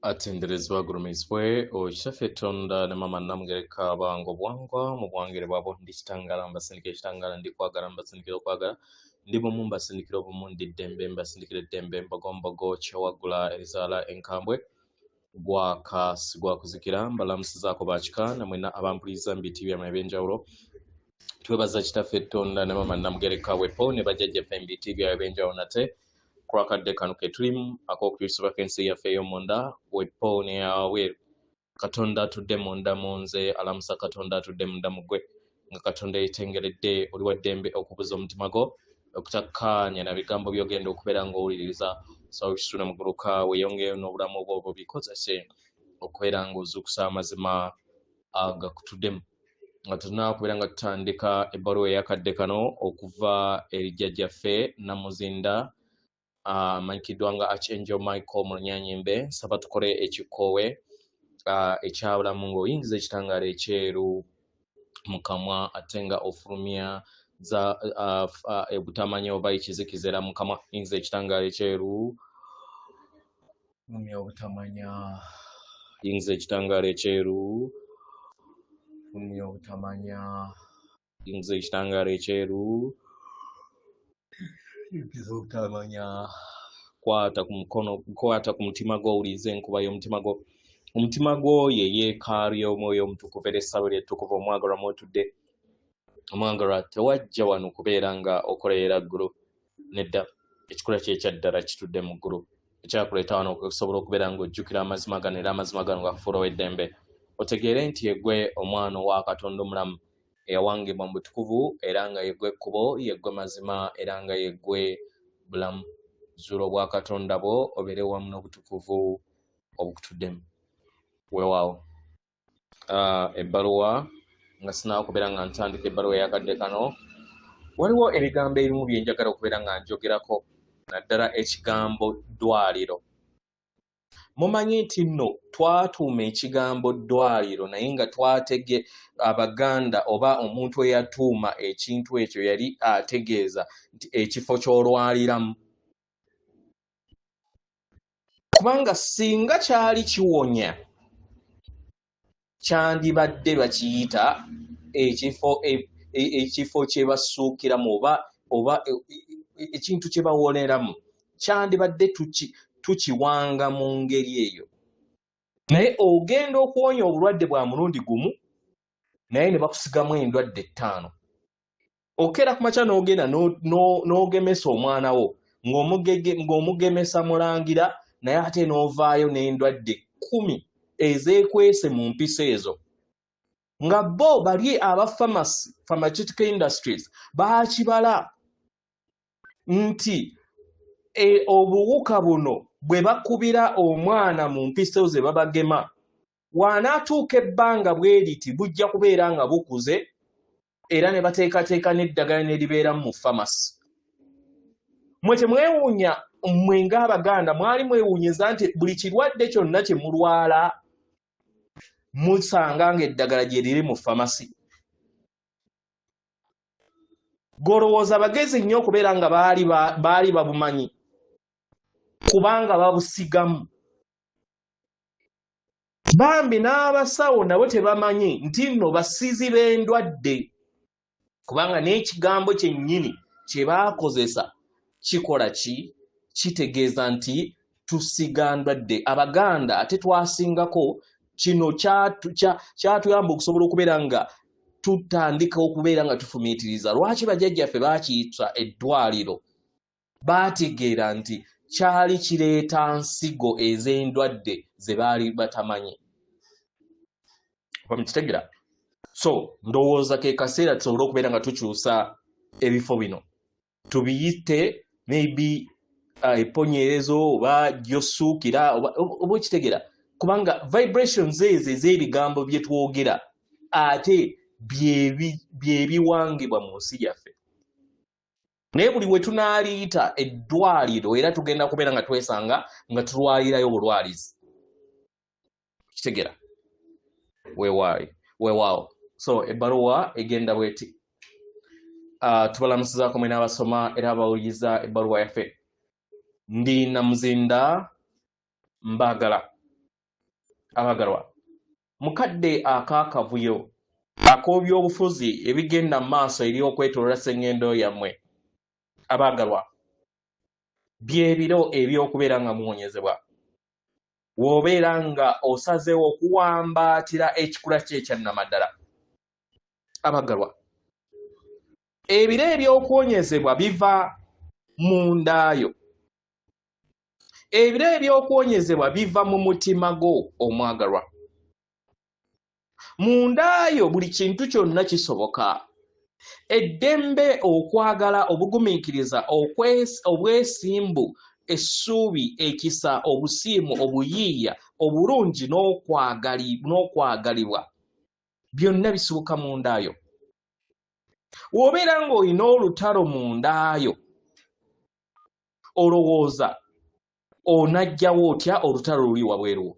atenderezwa gurumizwe okisafe tonda ne mama namugereka bango bwangwa mu bwangere bwabo ndikitangala mbasindikira ekitangala ndikwagala mbasindikira okwagala ndibo mu mbasindikira obumu ndiddembe mbasindikira eddembe mbagombogo kyawagula erizala enkambwe gwakuzikira mbalamusizaako bakika namwena abampuliza mbiti byamwe ebyenjawulo twebaza kitaffe tonda ne mama namugereka wepo ne bajjajjaffe mbiti byawe ebyenjawulo nate kwakadde kano ke tulimu ak'okukyusa vakensi yaffe ey'omunda wepo ne yawe katonda atudde munda munze alamusa katonda atudde munda mugwe nga katonda yetengeredde oli wa ddembe okubuza omutima gwo okutakkaanya na bigambo by'ogenda okubeera ng'owuliriza sawa kisitula muguluka weeyongeyo n'obulamu obwo bikozese okubeera ng'ozuukusa amazima agakutuddemu nga tulina kubeera nga tutandika ebbaluwa eyakadde kano okuva eri jjajjaffe Namuzinda manyikiddwa nga Archangel Michael Munyanyimbe nsaba tukole ekikoowe ekyabulamu ng'oyingiza ekitangaala ekyeru mu kamwa ate nga ofulumya za obutamanya oba ekizikiza era mu kamwa yingiza ekitangaala ekyeru fulumya obutamanya yingiza ekitangaala ekyeru fulumya obutamanya yingiza ekitangaala ekyeru obutamanya kwata ku mukono kwata ku mutima gwo owulirize enkuba y'omutima gwo omutima gwo ye yeekaalu y'omwoyo omutukuvu era essabo lyettukuvu omwagalwa mwotudde omwagalwa tewajja wano kubeera nga okolerera ggulu nedda ekikula kyekyaddala kitudde mu ggulu ekyakuleeta wano okusobola okubeera ng'ojjukira amazima gano era amazima gano gakufuulawo eddembe otegeere nti yeggwe omwana owa Katonda omulamu eyawangibwa mu butukuvu era nga yeggwe ekkubo yeggwe mazima era nga yeggwe bulamu zuula obwa Katonda bwo obeere wamu n'obutukuvu obukutuddemu weewaawo ebbaluwa nga sinaawo kubeera nga ntandika ebbaluwa eyakadde kano waliwo ebigambo ebimu bye njagala okubeera nga njogerako naddala ekigambo ddwaliro mumanyi nti nno twatuuma ekigambo ddwaliro naye nga twatege Abaganda oba omuntu eyatuuma ekintu ekyo yali ategeeza nti ekifo ky'olwaliramu kubanga singa kyali kiwonya kyandibadde bakiyita ekifo kye basuukiramu oba ekintu kye bawoleramu kyandibadde tukiwanga mu ngeri eyo naye ogenda okuwonya obulwadde bwa mulundi gumu naye ne bakusigamu endwadde 5 okeera ku makya n'ogenda n'ogemesa omwana wo ng'omugemesa mulangira naye ate n'ovaayo n'endwadde 10 ezeekwese mu mpisa ezo nga bo bali aba pharmaceutical industries baakibala nti obuwuka buno bwe bakubira omwana mu mpisa ezo ze babagema wanaatuuka ebbanga bwe riti bujja kubeera nga bukuze era ne bateekateeka n'eddagala ne libeera mu famasi mwe temwewuunya mmwe ng'Abaganda mwali mwewuunyeza nti buli kirwadde kyonna kye mulwala musanga ng'eddagala gye liri mu famasi golowooza bagezi nnyo okubeera nga baali babumanyi kubanga babusigamu bambi n'abasawo nabo tebamanyi nti nno basizi b'endwadde kubanga n'ekigambo kyennyini kye baakozesa kikola ki kitegeeza nti tusiga ndwadde Abaganda ate twasingako kino kyatuyamba okusobola okubeera nga tutandika okubeera nga tufumiitiriza lwaki bajjajjaffe baakiyita eddwaliro baategeera nti kyali kireeta nsigo ez'endwadde ze baali batamanyi mukitegeera so ndowooza ke kaseera tusobole okubeera nga tukyusa ebifo bino tubiyite maybe eponyerezo oba gyosuukira oba okitegeera kubanga vibrations ezo ez'ebigambo bye twogera ate byebiwangibwa mu nsi yaffe naye buli we tunaaliyita eddwaliro era tugenda kubeera nga twesanga nga tulwalirayo obulwalizi kitegeera weewaawo so ebbaluwa egenda bweti tubalamusizaako mwena abasoma era abawuliriza ebbaluwa yaffe ndi Namuzinda mbagala abagalwa mukadde akaakavuyo ak'ebyobufuzi ebigenda mu maaso eri okwetooloola sseŋŋendo yammwe abagalwa byebiro eby'okubeera nga muwonyezebwa w'obeera nga osazeewo okuwambaatira ekikula kye ekyannamaddala abagalwa ebiro eby'okuwonyezebwa biva mu ndaayo ebiro eby'okuwonyezebwa biva mu mutima gwo omwagalwa mu ndaayo buli kintu kyonna kisoboka eddembe okwagala obugumiikiriza obwesimbu essuubi ekisa obusiimu obuyiiya obulungi n'okwagalibwa byonna bisuuka mu ndaayo w'obeera ng'olina olutalo mu ndaayo olowooza onajjawo otya olutalo luli wabweruwo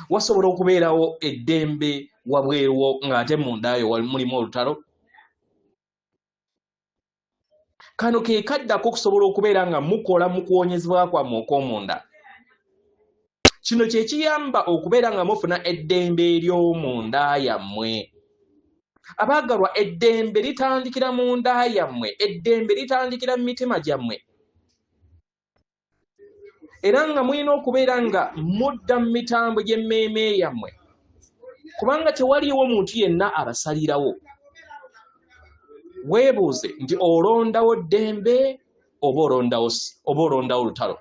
wasobola okubeerawo eddembe wabweruwo ng'ate mu ndaayo mulimu olutalo kano ke kaddako okusobola okubeera nga mukola mu kuwonyezebwa kwammwe okw'omunda kino kye kiyamba okubeera nga mufuna eddembe ery'omunda yammwe abaagalwa eddembe litandikira mu nda yammwe eddembe litandikira mu mitima gyammwe era nga mulina okubeera nga mudda mu mitambo gy'emmeeme yammwe kubanga tewaliiwo muntu yenna abasalirawo weebuuze nti olondawo ddembe oba olondawo olutalo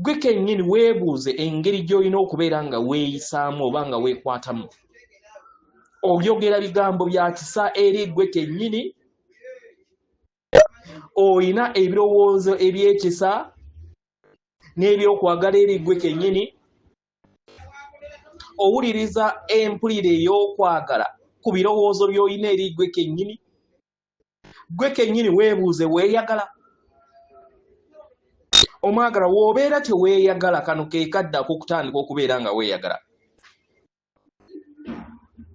gwe kennyini weebuuze engeri gy'olina okubeera nga weeyisaamu oba nga weekwatamu oyogera bigambo bya kisa eri gwe kennyini oyina ebirowoozo ebyekisa n'ebyokwagala eri gwe kennyini owuliriza empulire ey'okwagala ku birowoozo by'olina eri gwe kennyini weebuuze weeyagala omwagala w'obeera teweeyagala kano ke kaddako okutandika okubeera nga weeyagala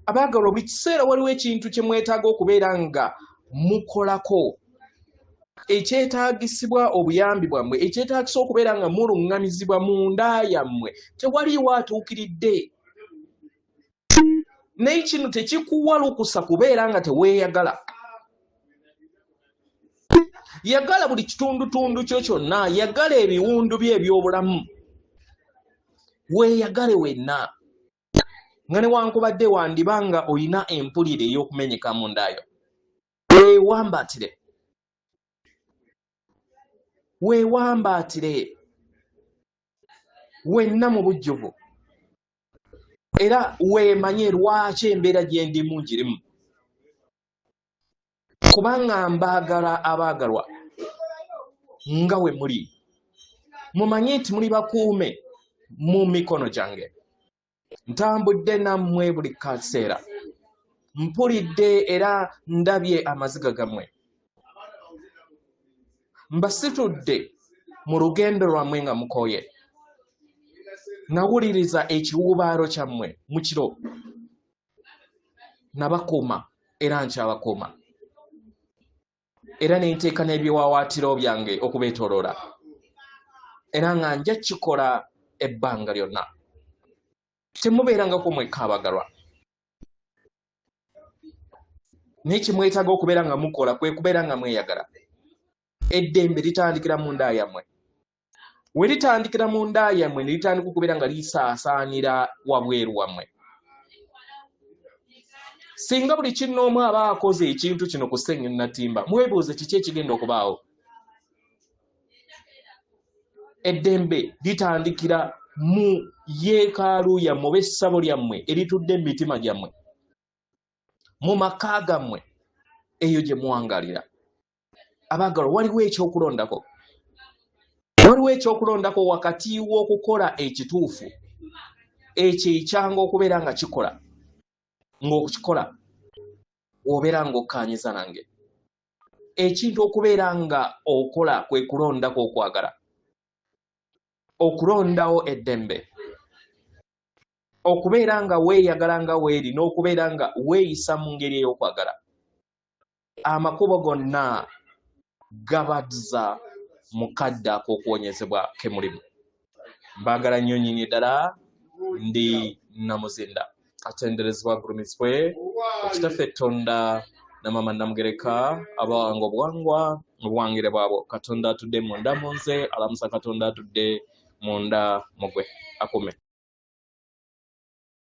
abaagalwa buli kiseera waliwo ekintu kye mwetaaga okubeera nga mukolako ekyetaagisibwa obuyambi bwammwe ekyetaagisa okubeera nga muluŋŋamizibwa mu nda yammwe tewaliiwo atuukiridde naye kino tekikuwalukusa kubeera nga teweeyagala yagala buli kitundutundu kyo kyonna yagala ebiwundu bye eby'obulamu weeyagale wenna nga newankubadde wandiba nga olina empulire ey'okumenyeka mu ndaayo weewambaatire wenna mu bujjuvu era weemanye lwaki embeera gye ndimu ngirimu kubanga mbaagala abaagalwa nga we muli mumanye nti muli bakuume mu mikono gyange ntambudde nammwe buli kaseera mpulidde era ndabye amaziga gammwe mbasitudde mu lugendo lwammwe nga mukooye nawuliriza ekiwuubaalo kyammwe mu kiro nabakuuma era nkyabakuuma era ne nteeka n'ebiwaawaatiro byange okubeetooloola era nga nja kikola ebbanga lyonna temubeerangako mwekka abaagalwa naye kimwetaaga okubeera nga mukola kwe kubeera nga mweyagala eddembe litandikira mu nda yammwe we litandikira mu nda yammwe ne litandika okubeera nga lisaasaanira wabweru wammwe singa buli kinnoomu aba akoze ekintu kino ku ssenyu natimba mwebuuze kiki ekigenda okubaawo eddembe litandikira mu yeekaalu yammwe oba essabo lyammwe eritudde mu mitima gyammwe mu maka gammwe eyo gye muwangalira abaagalwa waliwo ekyokulondako wakati w'okukola ekituufu ekyo ekyanga okubeera nga kikola ng'okukikola obeera ng'okkaanyiza nange ekintu okubeera nga okola kwe kulondako okwagala okulondawo eddembe okubeera nga weeyagala nga weeri n'okubeera nga weeyisa mu ngeri ey'okwagala amakubo gonna gabazza mu kadde ak'okuwonyezebwa ke mulimu mbagala nnyo nnyini ddala ndi Namuzinda atenderezebwa agulumizibwe ekitaffe Tonda na Mama Namugereka abawanga obuwangwa obuwangire bwabwe. Katonda atudde munda mu nze, alamusa Katonda atudde munda mugwe akume.